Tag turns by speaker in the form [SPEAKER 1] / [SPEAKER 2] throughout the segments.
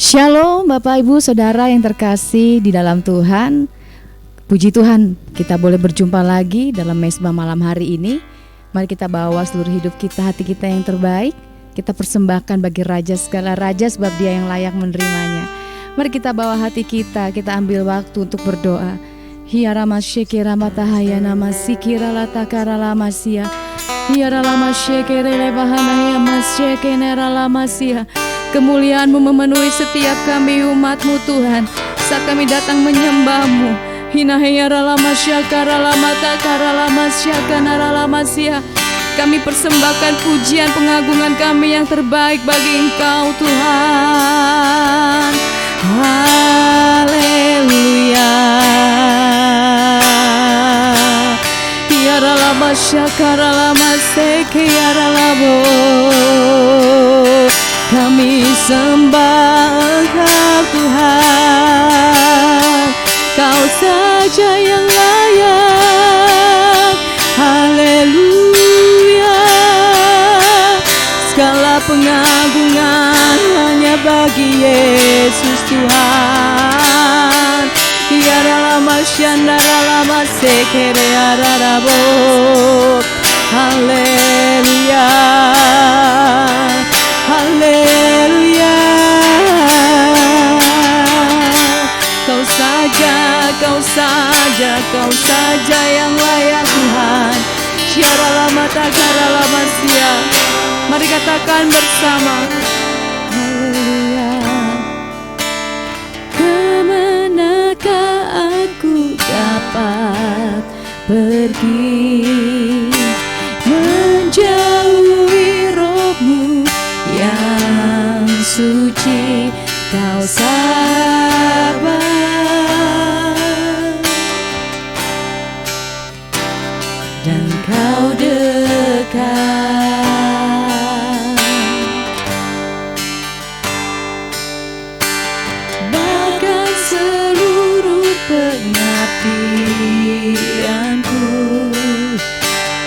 [SPEAKER 1] Shalom Bapak Ibu Saudara yang terkasih di dalam Tuhan. Puji Tuhan, kita boleh berjumpa lagi dalam mesbah malam hari ini. Mari kita bawa seluruh hidup kita, hati kita yang terbaik, kita persembahkan bagi Raja segala raja sebab Dia yang layak menerimanya. Mari kita bawa hati kita ambil waktu untuk berdoa. Hiara masyekira matahaya nama sikira latakara lamasia. Hiara lama syekere lebahana ya masyekenera lamasia. Kemuliaan-Mu memenuhi setiap kami umat-Mu Tuhan. Saat kami datang menyembah-Mu, hinaheyara lama syakara lama takara lama syakanara lama sia. Kami persembahkan pujian pengagungan kami yang terbaik bagi Engkau Tuhan. Haleluya. Yara lama syakara lama sekeyara labo. Kami sembah Engkau Tuhan, Kau saja yang layak. Haleluya. Segala pengagungan hanya bagi Yesus Tuhan. Tiada lama syandara lama sekere ararabo. Haleluya. Haleluya. Kau saja yang layak Tuhan. Syara lama takara lama sia. Mari katakan bersama. Haleluya. Kemanakah aku dapat pergi menjauhi Roh-Mu yang suci? Kau sabar dan Kau dekat, bahkan seluruh pengabdianku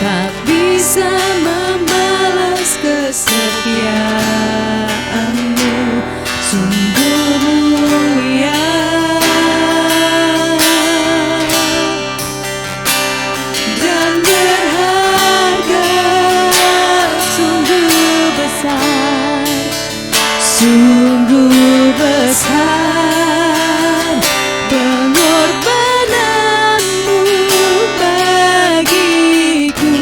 [SPEAKER 1] tak bisa membalas kesetiaan-Mu. Sungguh mulia dan berharga, sungguh besar, sungguh besar pengorbanan-Mu bagiku.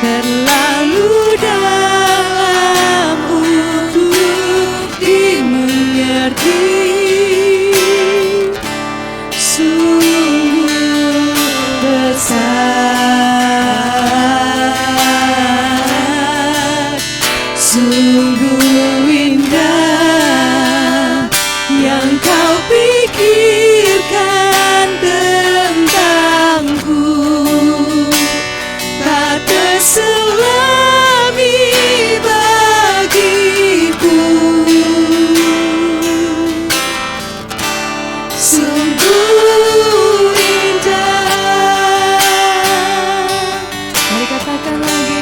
[SPEAKER 1] Terlalu dalam untuk dimengerti, sungguh besar, sungguh indah yang Kau pikirkan tentangku. Tak terselami bagiku, sungguh indah. Mari katakan lagi.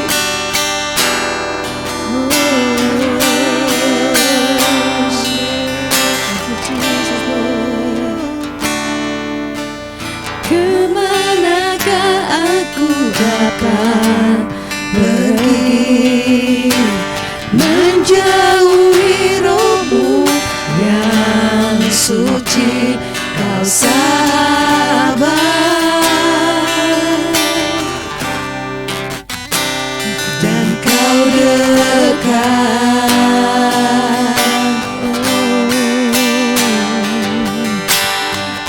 [SPEAKER 1] Kemanakah aku dapat pergi menjauhi Roh-Mu yang suci? Kau sabar dan Kau dekat,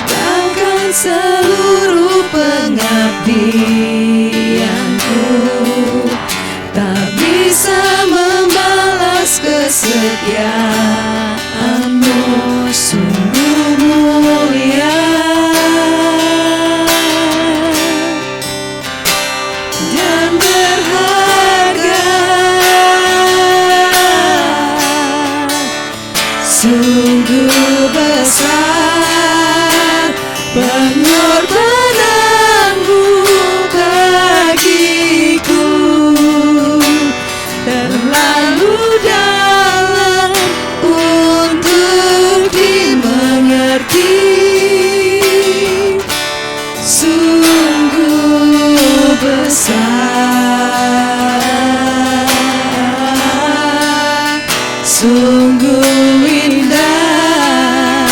[SPEAKER 1] bahkan seluruh pengabdianku tak bisa membalas kesetiaan-Mu. Sungguh mulia dan berharga, sungguh besar pengorbanan-Mu bagiku. Terlalu dalam
[SPEAKER 2] Sungguh indah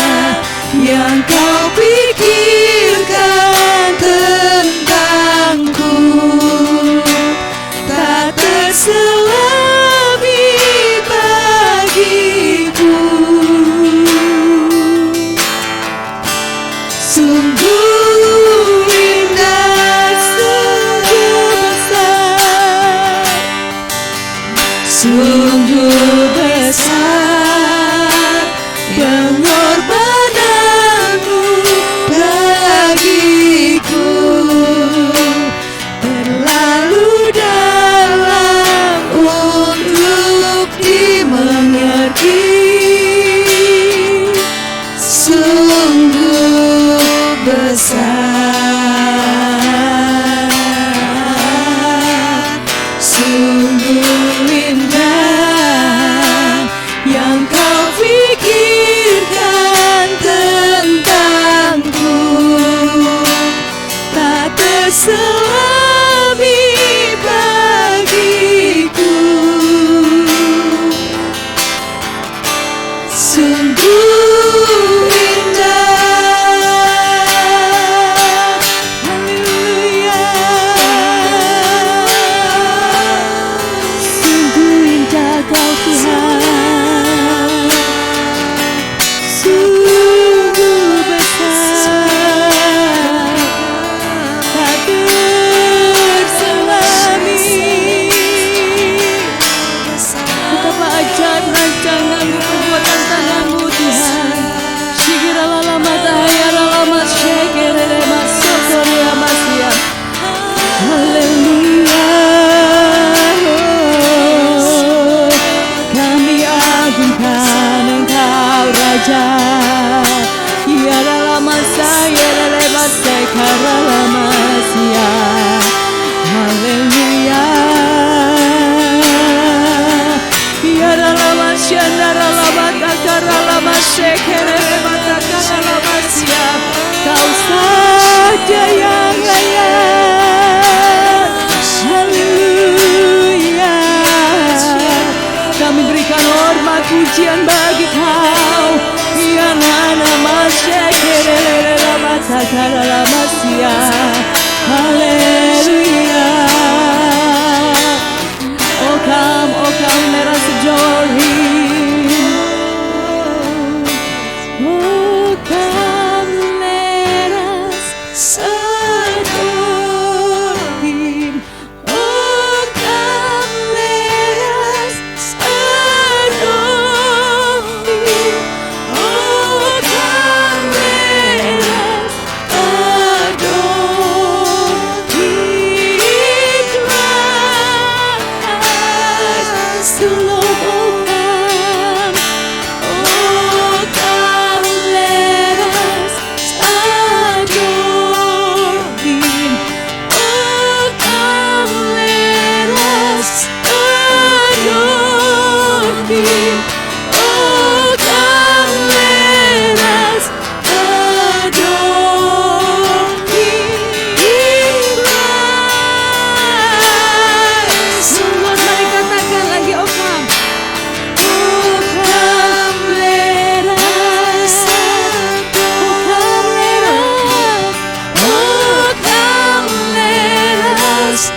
[SPEAKER 2] yang kau pikirkan tentangku, tak terselami bagiku. Sungguh indah, sungguh besar, sungguh besar pengorbananmu bagiku, terlalu dalam untuk dimengerti. Sungguh besar, sungguh indah yang kau pikirkan tentangku, tak terselami bagiku. Sungguh indah, haleluya. Sungguh indah kau Tuhan, sungguh besar, tak terselami. Betapa ajaib rancangan-Mu, perbuatan tangan-Mu Tuhan. Shigiralala matahayarala masyekerele masokorea masya. Haleluya. Kami agungkan Engkau Raja. Ya dalam masa ya dalam masa karala masya. Haleluya. Ya dalam masya darala mata karala masya kerele mata karala masya. Kau saja yang layak. Haleluya. Kami berikan hormat pujian bagi Kau. Ya nana masya kerele mata karala masya. Haleluya. Oh come, let us adore Him. Oh come, let us adore Him. Oh come, let us adore Him. Oh come, let us adore Him. Christ the Lord, oh come. Oh come, let us adore Him. Oh come, let us adore Him. Oh come, let us adore Him. Christ. Semua mari katakan lagi, oh come. Oh come, let us adore. Oh come, let us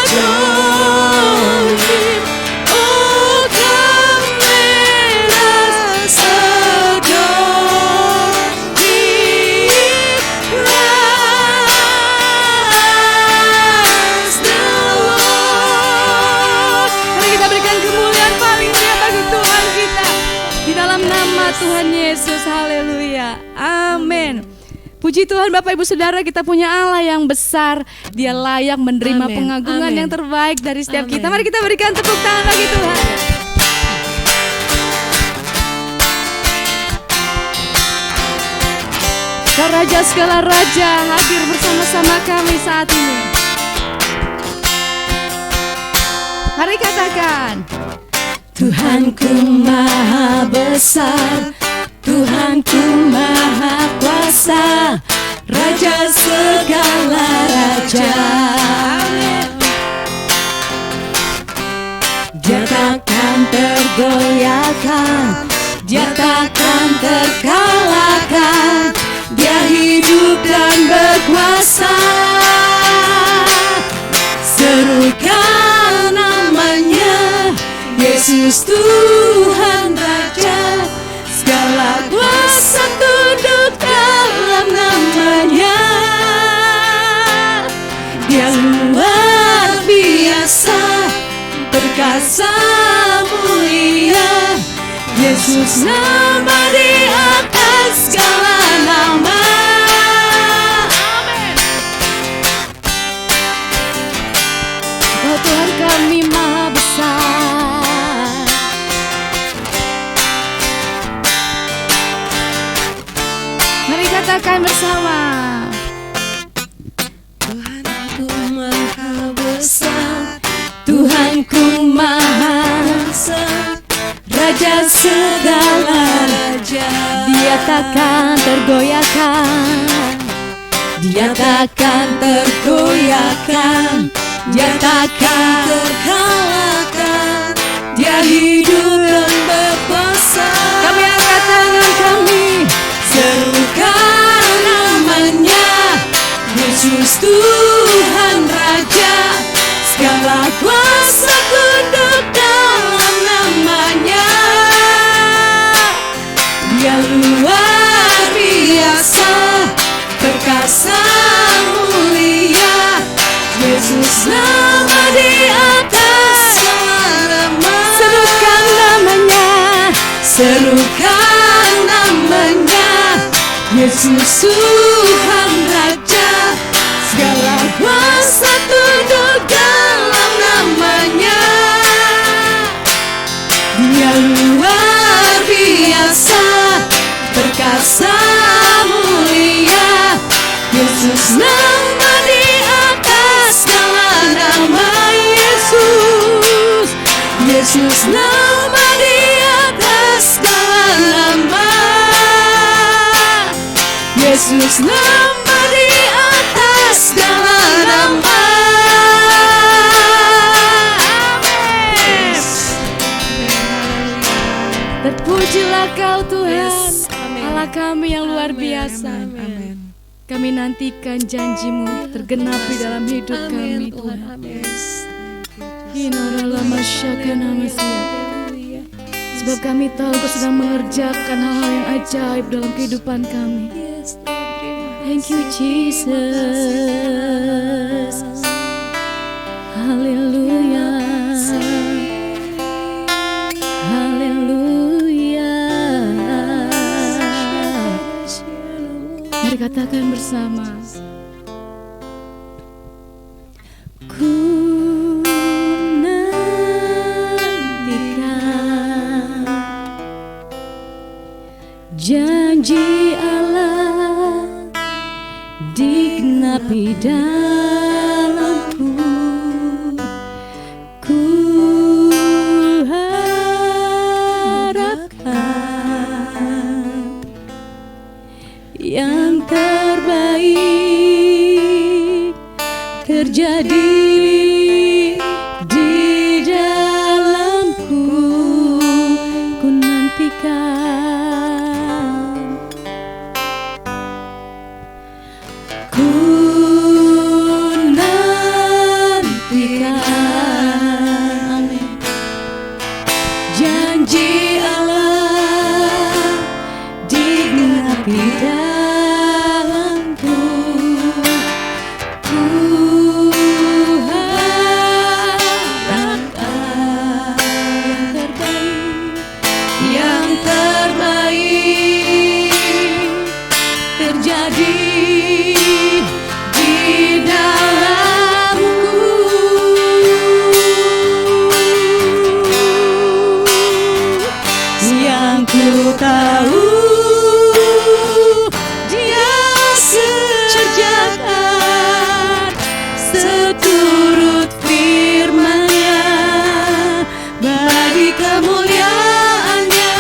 [SPEAKER 2] adore Him. Oh come, let us adore Him. Christ the Lord. Mari kita berikan kemuliaan paling mulia bagi Tuhan kita di dalam nama Tuhan Yesus. Haleluya. Amin. Puji Tuhan Bapak Ibu Saudara, kita punya Allah yang besar. Dia layak menerima
[SPEAKER 1] Amin.
[SPEAKER 2] pengagungan
[SPEAKER 1] Amin.
[SPEAKER 2] yang terbaik dari setiap kita.
[SPEAKER 1] Amin.
[SPEAKER 2] Mari kita berikan tepuk tangan bagi Tuhan. Sang Raja segala Raja hadir bersama-sama kami saat ini. Mari katakan, Tuhanku maha besar, Tuhanku maha kuasa, Raja segala raja. Dia takkan tergoyah tergoyahkan, Dia takkan terkalahkan. Dia hidup dan berkuasa. Serukan namanya, Yesus Tuhan Raja. Segala kuasa tunduk dalam namanya. Dia luar biasa, perkasa mulia. Yesus nama di atas segala nama. Amin. Oh Tuhan kami maha besar. Mari katakan bersama. Tuhanku maha besar, Tuhanku maha besar, Raja segala raja. Dia takkan tergoyahkan, Dia takkan tergoyahkan, Dia takkan terkalahkan. Dia hidup dan berkuasa. Kami angkat tangan kami, serukan namanya, Yesus Tuhan Raja. Segala kuasa tunduk dalam namanya. Dia luar biasa, perkasa mulia. Yesus nama di atas segala nama. Serukan namanya, serukan namanya, Yesus Tuhan Raja. Segala kuasa tunduk dalam namanya. Dia luar biasa, perkasa mulia. Yesus nama di atas segala nama. Yesus, Yesus nama di atas segala nama. Yesus nama di atas segala nama. Amin. Terpujilah Kau Tuhan, Allah kami yang luar biasa.
[SPEAKER 3] Amin.
[SPEAKER 2] Kami nantikan janji-Mu tergenapi dalam hidup kami Tuhan. Sebab kami tahu Kau sedang mengerjakan hal-hal yang ajaib dalam kehidupan kami. Thank you Jesus. Haleluya. Haleluya. Mari katakan bersama. Ku nantikan janji Allah digenapi dalamku. Ku harapkan yang terbaik terjadi di dalamku. Ku nantikan, ku nantikan janji Allah digenapi dalamku. Ku harapkan yang terbaik terjadi di dalamku. Yang ku tahu Dia serjakan seturut firman-Nya bagi kemuliaan-Nya.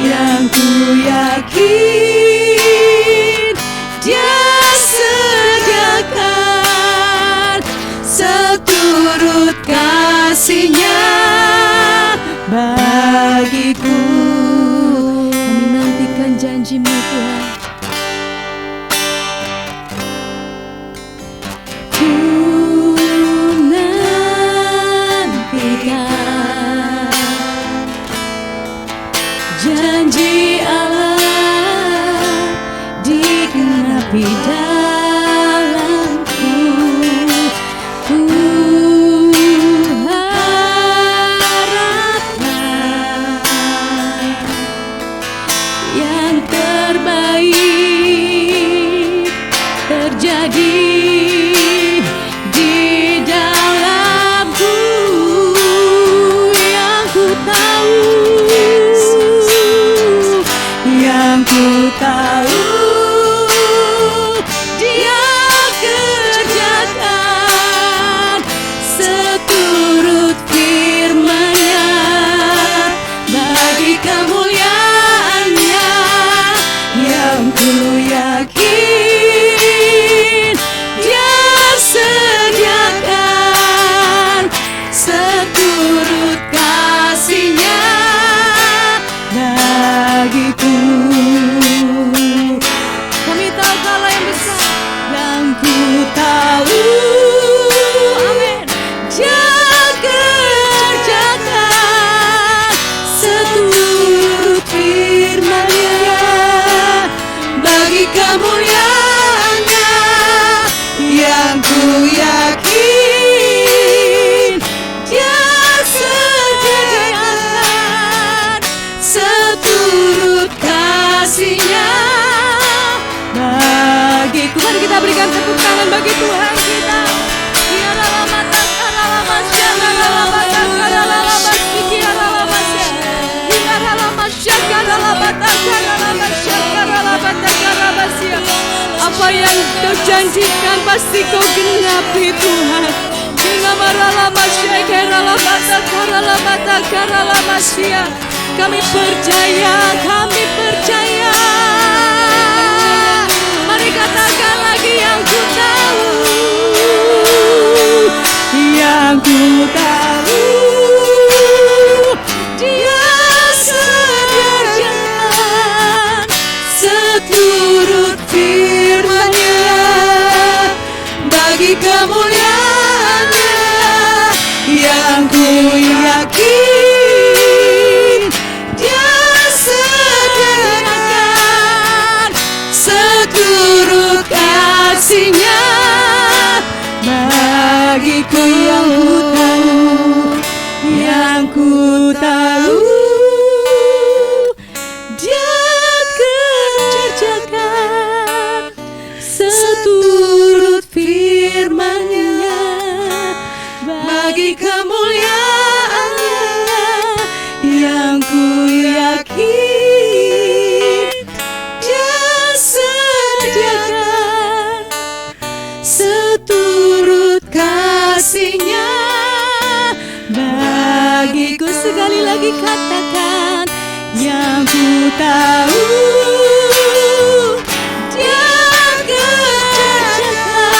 [SPEAKER 2] Yang ku yakin Dia sediakan seturut kasih-Nya bagi di dalamku. Ku harapkan yang terbaik terjadi di dalamku. Yang ku tahu, yang ku tahu, Dia kerjakan seturut firman-Nya bagi kemuliaan-Nya. Yang ku yakin Dia sediakan seturut kasih-Nya bagiku. Kami tahu Allah yang besar, yang ku tahu, amin, Dia kerjakan seturut firman-Nya bagi kemuliaan-Nya. Yang ku yakin Dia sediakan seturut kasih-Nya bagiku. Mari kita berikan tepuk tangan bagi Tuhan kita. Apa yang Kau janjikan pasti Kau genapi Tuhan. Kami percaya, kami percaya. Mari katakan lagi, yang ku tahu, yang ku tahu, Dia sediakan seturut firman-Nya bagi kemuliaan-Nya. Yang ku yakin Dia sediakan seturut kasih-Nya bagiku. Yang ku tahu, Dia kerjakan seturut firman-Nya bagi kemuliaan-Nya. Yang ku yakin Dia sediakan seturut kasih-Nya bagiku. Sekali lagi katakan, yang ku tahu, Dia kerjakan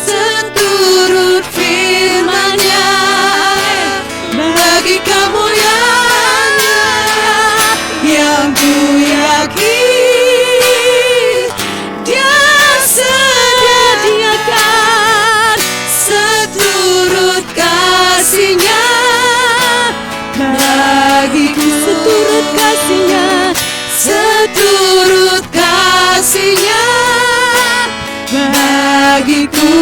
[SPEAKER 2] seturut firman-Nya bagi kemuliaan-Nya. Yang ku yakin Dia sediakan seturut kasih-Nya bagiku. Seturut kasih-Nya, seturut kasih-Nya bagiku.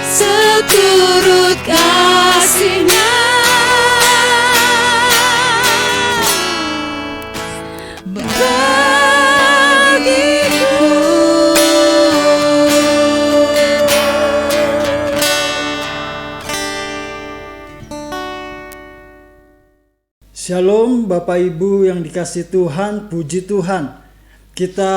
[SPEAKER 2] Seturut kasih-Nya
[SPEAKER 3] Shalom Bapak Ibu yang dikasihi Tuhan, puji Tuhan. Kita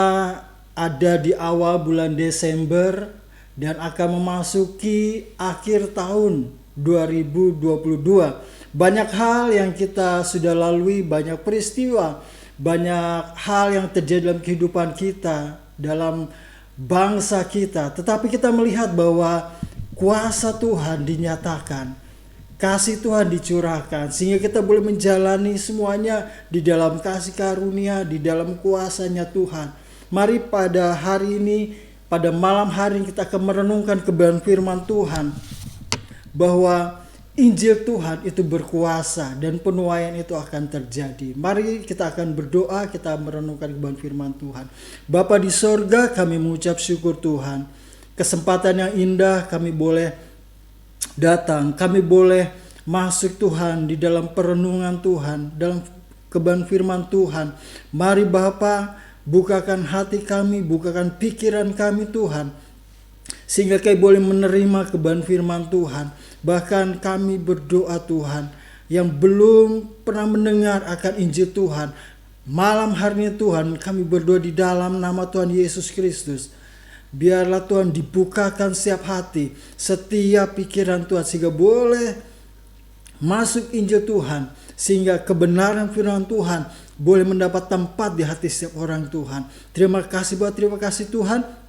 [SPEAKER 3] ada di awal bulan Desember dan akan memasuki akhir tahun 2022. Banyak hal yang kita sudah lalui, banyak peristiwa, banyak hal yang terjadi dalam kehidupan kita, dalam bangsa kita. Tetapi kita melihat bahwa kuasa Tuhan dinyatakan, kasih Tuhan dicurahkan, sehingga kita boleh menjalani semuanya di dalam kasih karunia, di dalam kuasanya Tuhan. Mari pada hari ini, pada malam hari ini kita akan merenungkan kebenaran firman Tuhan, bahwa Injil Tuhan itu berkuasa dan penuaian itu akan terjadi. Mari kita akan berdoa, kita merenungkan kebenaran firman Tuhan. Bapa di sorga, kami mengucap syukur Tuhan. Kesempatan yang indah kami boleh datang, kami boleh masuk Tuhan di dalam perenungan Tuhan, dalam kebenaran firman Tuhan. Mari Bapa, bukakan hati kami, bukakan pikiran kami Tuhan, sehingga kami boleh menerima kebenaran firman Tuhan. Bahkan kami berdoa Tuhan, yang belum pernah mendengar akan Injil Tuhan, malam hari ini Tuhan kami berdoa di dalam nama Tuhan Yesus Kristus. Biarlah Tuhan dibukakan setiap hati, setiap pikiran Tuhan, sehingga boleh masuk Injil Tuhan, sehingga kebenaran firman Tuhan boleh mendapat tempat di hati setiap orang Tuhan. Terima kasih Bapak, terima kasih Tuhan.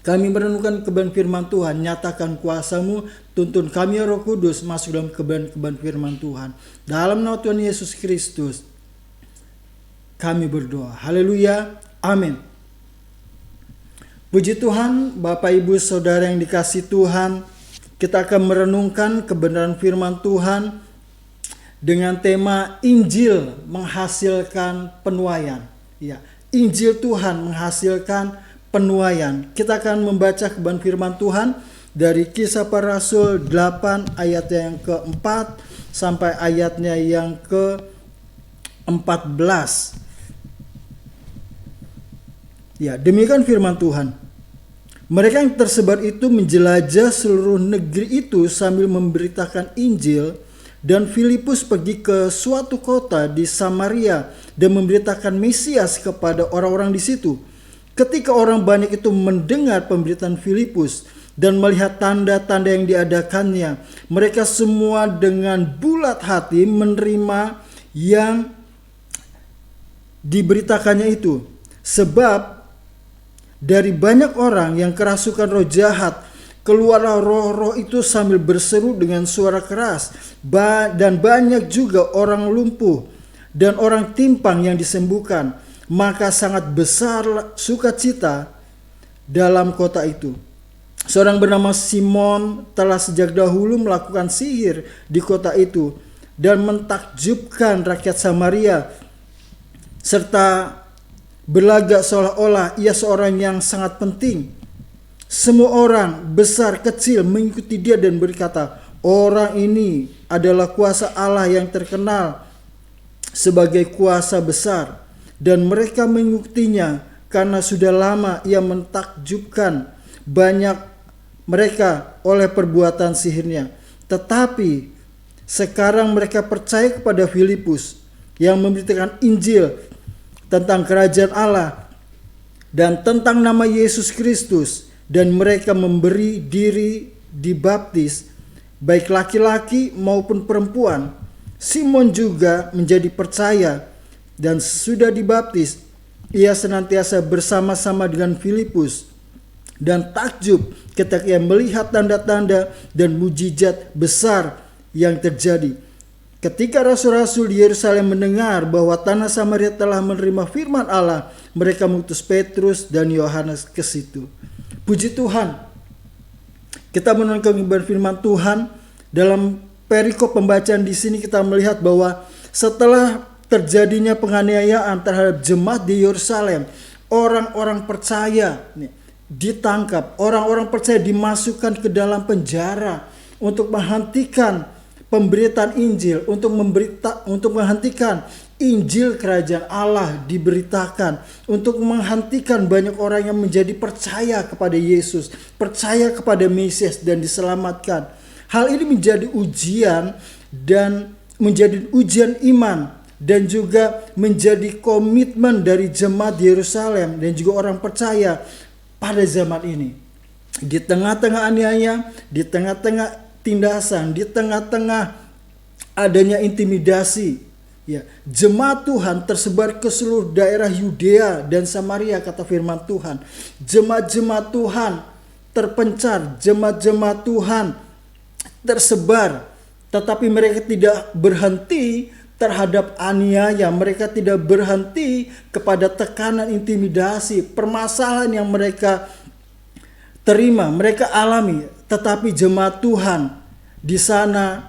[SPEAKER 3] Kami merenungkan kebenaran firman Tuhan, nyatakan kuasa-Mu, tuntun kami ya Roh Kudus masuk dalam kebenaran firman Tuhan. Dalam nama Tuhan Yesus Kristus kami berdoa. Haleluya. Amin. Puji Tuhan, Bapak Ibu Saudara yang dikasihi Tuhan, kita akan merenungkan kebenaran firman Tuhan dengan tema Injil menghasilkan penuaian. Ya, Injil Tuhan menghasilkan penuaian. Kita akan membaca kebenaran firman Tuhan dari Kisah Para Rasul 8 ayatnya yang ke-4 sampai ayatnya yang ke-14. Ya, demikian firman Tuhan. Mereka yang tersebar itu menjelajah seluruh negeri itu sambil memberitakan Injil, dan Filipus pergi ke suatu kota di Samaria dan memberitakan Mesias kepada orang-orang di situ. Ketika orang banyak itu mendengar pemberitaan Filipus dan melihat tanda-tanda yang diadakannya, mereka semua dengan bulat hati menerima yang diberitakannya itu. Sebab dari banyak orang yang kerasukan roh jahat, keluarlah roh-roh itu sambil berseru dengan suara keras, dan banyak juga orang lumpuh dan orang timpang yang disembuhkan. Maka sangat besar sukacita dalam kota itu. Seorang bernama Simon telah sejak dahulu melakukan sihir di kota itu dan mentakjubkan rakyat Samaria, serta berlagak seolah-olah ia seorang yang sangat penting. Semua orang besar kecil mengikuti dia dan berkata, orang ini adalah kuasa Allah yang terkenal sebagai kuasa besar. Dan mereka mengikutinya karena sudah lama ia mentakjubkan banyak mereka oleh perbuatan sihirnya. Tetapi sekarang mereka percaya kepada Filipus yang memberitakan Injil tentang kerajaan Allah dan tentang nama Yesus Kristus, dan mereka memberi diri dibaptis, baik laki-laki maupun perempuan. Simon juga menjadi percaya dan sudah dibaptis. Ia senantiasa bersama-sama dengan Filipus dan takjub ketika ia melihat tanda-tanda dan mujizat besar yang terjadi. Ketika rasul-rasul di Yerusalem mendengar bahwa tanah Samaria telah menerima firman Allah, mereka mengutus Petrus dan Yohanes ke situ. Puji Tuhan. Kita menonton firman Tuhan dalam perikop pembacaan di sini, kita melihat bahwa setelah terjadinya penganiayaan terhadap jemaat di Yerusalem, orang-orang percaya ditangkap, orang-orang percaya dimasukkan ke dalam penjara untuk menghentikan pemberitaan Injil, untuk menghentikan Injil kerajaan Allah diberitakan, untuk menghentikan banyak orang yang menjadi percaya kepada Yesus, percaya kepada Mesias dan diselamatkan. Hal ini menjadi ujian dan menjadi ujian iman, dan juga menjadi komitmen dari jemaat di Yerusalem dan juga orang percaya pada zaman ini. Di tengah-tengah aniaya, di tengah-tengah tindasan, di tengah-tengah adanya intimidasi, ya, jemaat Tuhan tersebar ke seluruh daerah Yudea dan Samaria, kata firman Tuhan. Jemaat-jemaat Tuhan terpencar, jemaat-jemaat Tuhan tersebar, tetapi mereka tidak berhenti terhadap aniaya. Mereka tidak berhenti kepada tekanan, intimidasi, permasalahan yang mereka terima, mereka alami. Tetapi jemaat Tuhan di sana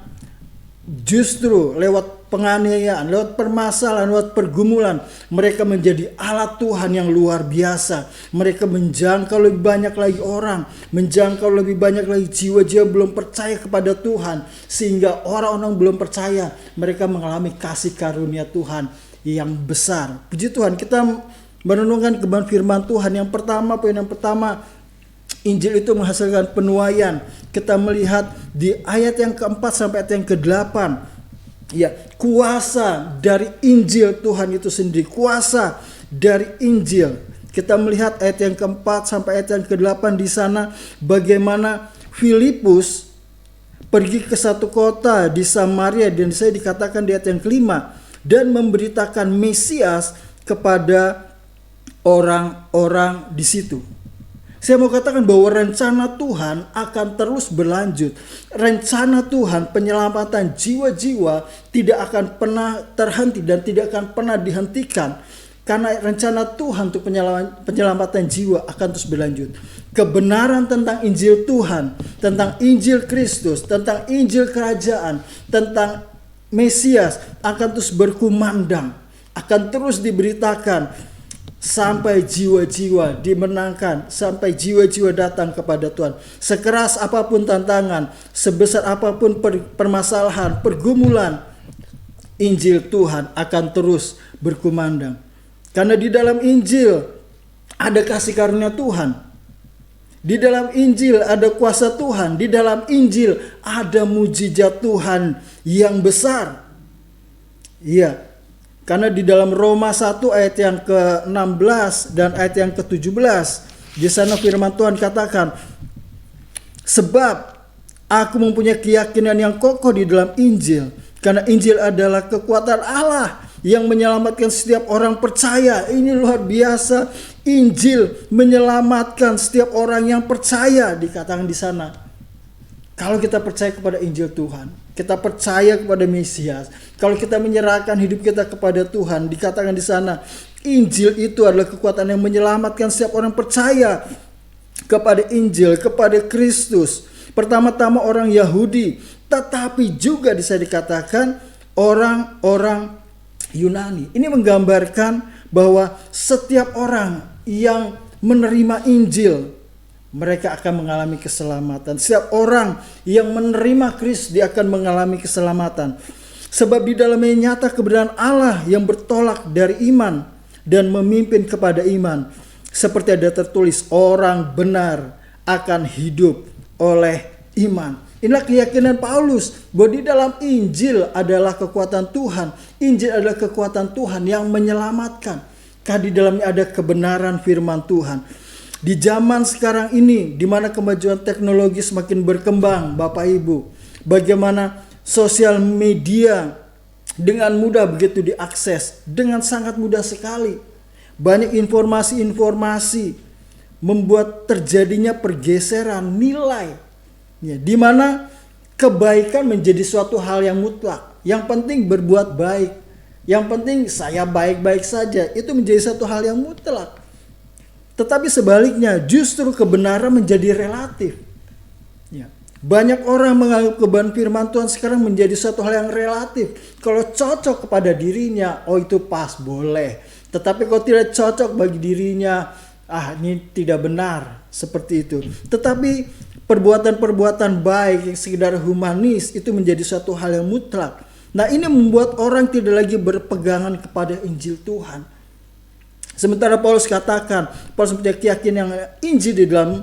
[SPEAKER 3] justru lewat penganiayaan, lewat permasalahan, lewat pergumulan, mereka menjadi alat Tuhan yang luar biasa. Mereka menjangkau lebih banyak lagi orang, menjangkau lebih banyak lagi jiwa-jiwa belum percaya kepada Tuhan, sehingga orang-orang belum percaya mereka mengalami kasih karunia Tuhan yang besar. Puji Tuhan, kita merenungkan kebenaran firman Tuhan. Yang pertama, poin yang pertama, Injil itu menghasilkan penuaian. Kita melihat di ayat yang keempat sampai ayat yang ke-8. Ya, kuasa dari Injil Tuhan itu sendiri. Kuasa dari Injil. Kita melihat ayat yang keempat sampai ayat yang ke-8 di sana. Bagaimana Filipus pergi ke satu kota di Samaria. Dan saya dikatakan di ayat yang kelima. Dan memberitakan Mesias kepada orang-orang di situ. Saya mau katakan bahwa rencana Tuhan akan terus berlanjut. Rencana Tuhan penyelamatan jiwa-jiwa tidak akan pernah terhenti dan tidak akan pernah dihentikan. Karena rencana Tuhan untuk penyelamatan jiwa akan terus berlanjut. Kebenaran tentang Injil Tuhan, tentang Injil Kristus, tentang Injil Kerajaan, tentang Mesias akan terus berkumandang, akan terus diberitakan. Sampai jiwa-jiwa dimenangkan, sampai jiwa-jiwa datang kepada Tuhan. Sekeras apapun tantangan, sebesar apapun permasalahan, pergumulan, Injil Tuhan akan terus berkumandang. Karena di dalam Injil ada kasih karunia Tuhan. Di dalam Injil ada kuasa Tuhan. Di dalam Injil ada mujizat Tuhan yang besar. Iya. Karena di dalam Roma 1 ayat yang ke-16 dan ayat yang ke-17, di sana firman Tuhan katakan, sebab aku mempunyai keyakinan yang kokoh di dalam Injil, karena Injil adalah kekuatan Allah yang menyelamatkan setiap orang percaya. Ini luar biasa, Injil menyelamatkan setiap orang yang percaya, dikatakan di sana. Kalau kita percaya kepada Injil Tuhan, kita percaya kepada Mesias, kalau kita menyerahkan hidup kita kepada Tuhan, dikatakan di sana, Injil itu adalah kekuatan yang menyelamatkan setiap orang percaya kepada Injil, kepada Kristus. Pertama-tama orang Yahudi, tetapi juga bisa dikatakan orang-orang Yunani. Ini menggambarkan bahwa setiap orang yang menerima Injil, mereka akan mengalami keselamatan. Setiap orang yang menerima Kristus, dia akan mengalami keselamatan. Sebab di dalamnya nyata kebenaran Allah yang bertolak dari iman dan memimpin kepada iman. Seperti ada tertulis, orang benar akan hidup oleh iman. Inilah keyakinan Paulus bahwa di dalam Injil adalah kekuatan Tuhan. Injil adalah kekuatan Tuhan yang menyelamatkan. Karena di dalamnya ada kebenaran firman Tuhan. Di zaman sekarang ini, di mana kemajuan teknologi semakin berkembang, Bapak Ibu, bagaimana sosial media dengan mudah begitu diakses, dengan sangat mudah sekali. Banyak informasi-informasi membuat terjadinya pergeseran nilai, ya, di mana kebaikan menjadi suatu hal yang mutlak. Yang penting berbuat baik, yang penting saya baik-baik saja, itu menjadi satu hal yang mutlak. Tetapi sebaliknya, justru kebenaran menjadi relatif. Ya. Banyak orang menganggap kebenaran firman Tuhan sekarang menjadi suatu hal yang relatif. Kalau cocok kepada dirinya, oh itu pas, boleh. Tetapi kalau tidak cocok bagi dirinya, ini tidak benar, seperti itu. Tetapi perbuatan-perbuatan baik yang sekedar humanis itu menjadi suatu hal yang mutlak. Nah, ini membuat orang tidak lagi berpegangan kepada Injil Tuhan. Sementara Paulus katakan, Paulus mempunyai keyakinan yang Injil di dalam,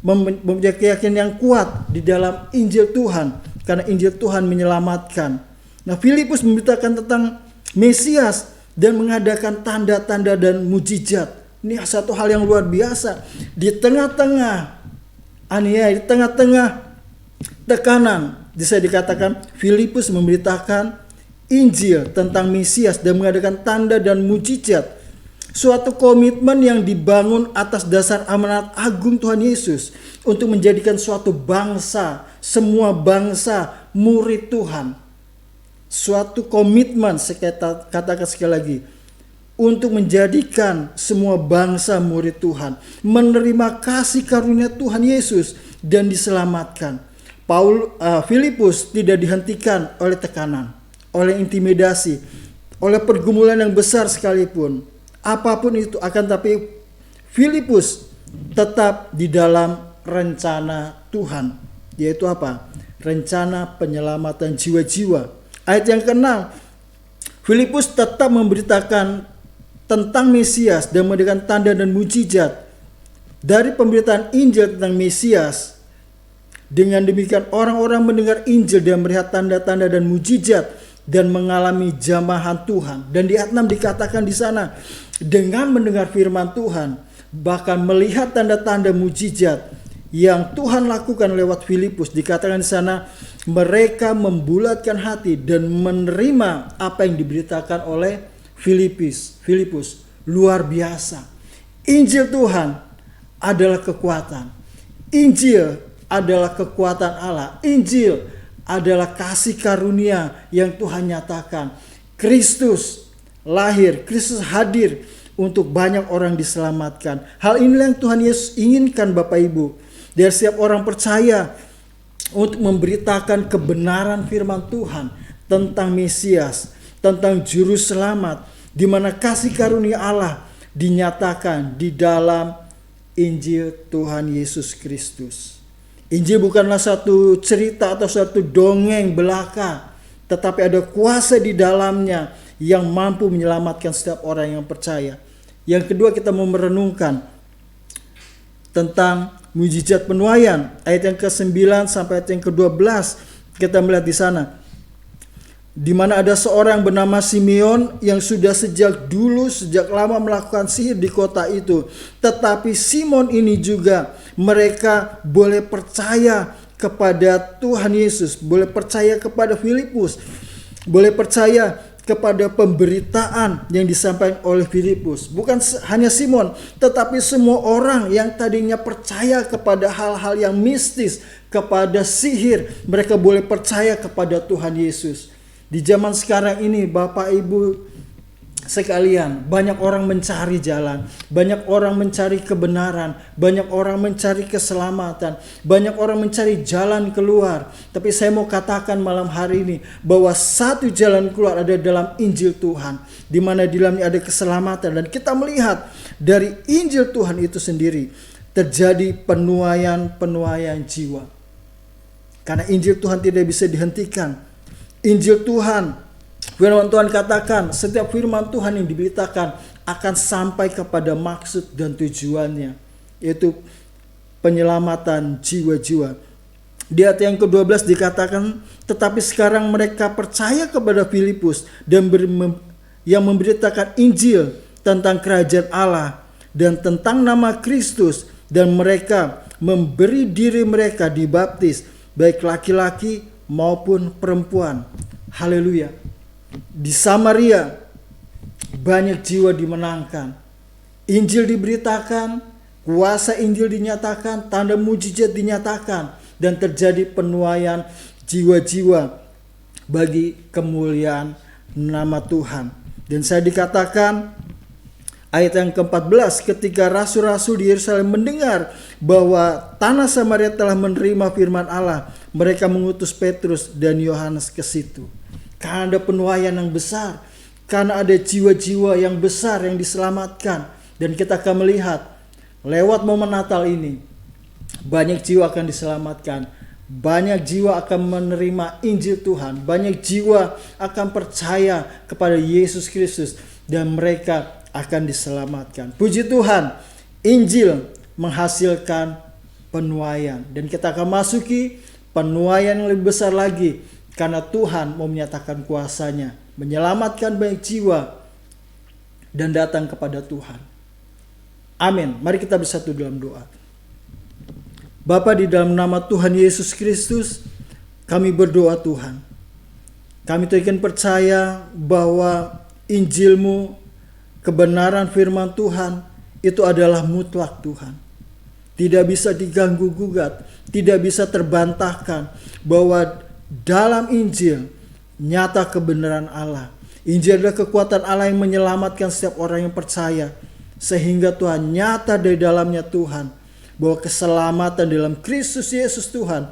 [SPEAKER 3] mempunyai keyakinan yang kuat di dalam Injil Tuhan, karena Injil Tuhan menyelamatkan. Nah, Filipus memberitakan tentang Mesias dan mengadakan tanda-tanda dan mujizat. Ini satu hal yang luar biasa. Di tengah-tengah aniaya, di tengah-tengah tekanan, bisa dikatakan Filipus memberitakan Injil tentang Mesias dan mengadakan tanda dan mujizat. Suatu komitmen yang dibangun atas dasar amanat agung Tuhan Yesus untuk menjadikan suatu bangsa, semua bangsa murid Tuhan. Suatu komitmen, saya katakan sekali lagi, untuk menjadikan semua bangsa murid Tuhan, menerima kasih karunia Tuhan Yesus dan diselamatkan. Filipus tidak dihentikan oleh tekanan, oleh intimidasi, oleh pergumulan yang besar sekalipun. Apapun itu, akan tapi Filipus tetap di dalam rencana Tuhan, yaitu apa? Rencana penyelamatan jiwa-jiwa. Ayat yang ke-6, Filipus tetap memberitakan tentang Mesias dan memberikan tanda dan mujizat. Dari pemberitaan Injil tentang Mesias, dengan demikian orang-orang mendengar Injil dan melihat tanda-tanda dan mujizat dan mengalami jamahan Tuhan. Dan di ayat 6 dikatakan di sana, dengan mendengar firman Tuhan, bahkan melihat tanda-tanda mujizat yang Tuhan lakukan lewat Filipus, dikatakan di sana mereka membulatkan hati dan menerima apa yang diberitakan oleh Filipus. Luar biasa. Injil Tuhan adalah kekuatan. Injil adalah kekuatan Allah. Injil adalah kasih karunia yang Tuhan nyatakan. Kristus lahir, Kristus hadir untuk banyak orang diselamatkan. Hal inilah yang Tuhan Yesus inginkan Bapak Ibu, dari setiap orang percaya, untuk memberitakan kebenaran firman Tuhan tentang Mesias, tentang juru selamat, di mana kasih karunia Allah dinyatakan di dalam Injil Tuhan Yesus Kristus. Injil bukanlah satu cerita atau satu dongeng belaka, tetapi ada kuasa di dalamnya yang mampu menyelamatkan setiap orang yang percaya. Yang kedua, kita mau merenungkan tentang mujizat penuaian, ayat yang ke-9 sampai ayat yang ke-12. Kita melihat di sana, di mana ada seorang bernama Simeon yang sudah sejak lama melakukan sihir di kota itu. Tetapi Simon ini juga mereka boleh percaya kepada Tuhan Yesus, boleh percaya kepada Filipus, boleh percaya kepada pemberitaan yang disampaikan oleh Filipus. Bukan hanya Simon, tetapi semua orang yang tadinya percaya kepada hal-hal yang mistis, kepada sihir, mereka boleh percaya kepada Tuhan Yesus. Di zaman sekarang ini Bapak Ibu sekalian, banyak orang mencari jalan, banyak orang mencari kebenaran, banyak orang mencari keselamatan, banyak orang mencari jalan keluar. Tapi saya mau katakan malam hari ini bahwa satu jalan keluar ada dalam Injil Tuhan, di mana di dalamnya ada keselamatan. Dan kita melihat dari Injil Tuhan itu sendiri terjadi penuaian jiwa. Karena Injil Tuhan tidak bisa dihentikan. Injil Tuhan, firman Tuhan katakan, setiap firman Tuhan yang diberitakan akan sampai kepada maksud dan tujuannya, yaitu penyelamatan jiwa-jiwa. Di ayat yang ke-12 dikatakan, tetapi sekarang mereka percaya kepada Filipus dan yang memberitakan Injil tentang kerajaan Allah dan tentang nama Kristus, dan mereka memberi diri mereka dibaptis, baik laki-laki maupun perempuan. Haleluya. Di Samaria banyak jiwa dimenangkan. Injil diberitakan, kuasa Injil dinyatakan, tanda mujizat dinyatakan, dan terjadi penuaian jiwa-jiwa bagi kemuliaan nama Tuhan. Dan saya dikatakan ayat yang ke-14, ketika rasul-rasul di Yerusalem mendengar bahwa tanah Samaria telah menerima firman Allah, mereka mengutus Petrus dan Yohanes ke situ. Karena ada penuaian yang besar, karena ada jiwa-jiwa yang besar yang diselamatkan. Dan kita akan melihat lewat momen Natal ini, banyak jiwa akan diselamatkan, banyak jiwa akan menerima Injil Tuhan, banyak jiwa akan percaya kepada Yesus Kristus, dan mereka akan diselamatkan. Puji Tuhan, Injil menghasilkan penuaian, dan kita akan masuki penuaian yang lebih besar lagi, karena Tuhan mau menyatakan kuasanya, menyelamatkan banyak jiwa dan datang kepada Tuhan. Amin. Mari kita bersatu dalam doa. Bapa, di dalam nama Tuhan Yesus Kristus, kami berdoa Tuhan. Kami Tuhan percaya bahwa Injil-Mu, kebenaran firman Tuhan itu adalah mutlak Tuhan. Tidak bisa diganggu gugat, tidak bisa terbantahkan, bahwa dalam Injil nyata kebenaran Allah. Injil adalah kekuatan Allah yang menyelamatkan setiap orang yang percaya, sehingga Tuhan nyata dari dalamnya Tuhan, bahwa keselamatan dalam Kristus Yesus Tuhan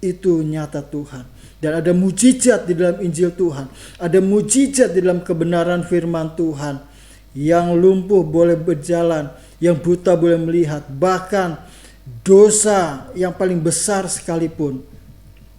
[SPEAKER 3] itu nyata Tuhan. Dan ada mujizat di dalam Injil Tuhan. Ada mujizat di dalam kebenaran firman Tuhan. Yang lumpuh boleh berjalan, yang buta boleh melihat. Bahkan dosa yang paling besar sekalipun,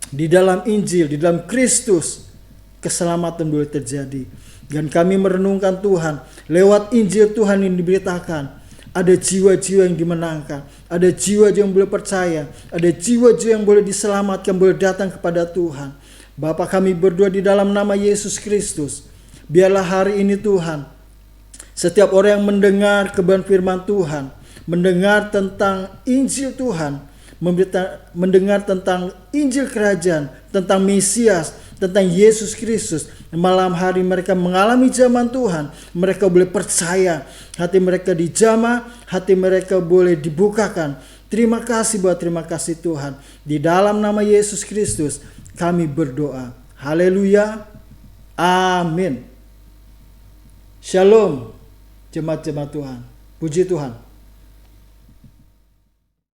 [SPEAKER 3] di dalam Injil, di dalam Kristus, keselamatan boleh terjadi. Dan kami merenungkan Tuhan, lewat Injil Tuhan yang diberitakan, ada jiwa-jiwa yang dimenangkan, ada jiwa-jiwa yang boleh percaya, ada jiwa-jiwa yang boleh diselamatkan, boleh datang kepada Tuhan. Bapa, kami berdoa di dalam nama Yesus Kristus, biarlah hari ini Tuhan, setiap orang yang mendengar kebenaran firman Tuhan, mendengar tentang Injil Tuhan, mendengar tentang Injil Kerajaan, tentang Mesias, tentang Yesus Kristus, malam hari mereka mengalami zaman Tuhan, mereka boleh percaya, hati mereka dijamah, hati mereka boleh dibukakan. Terima kasih buat terima kasih Tuhan. Di dalam nama Yesus Kristus kami berdoa. Haleluya. Amin. Shalom jemaat-jemaat Tuhan. Puji Tuhan.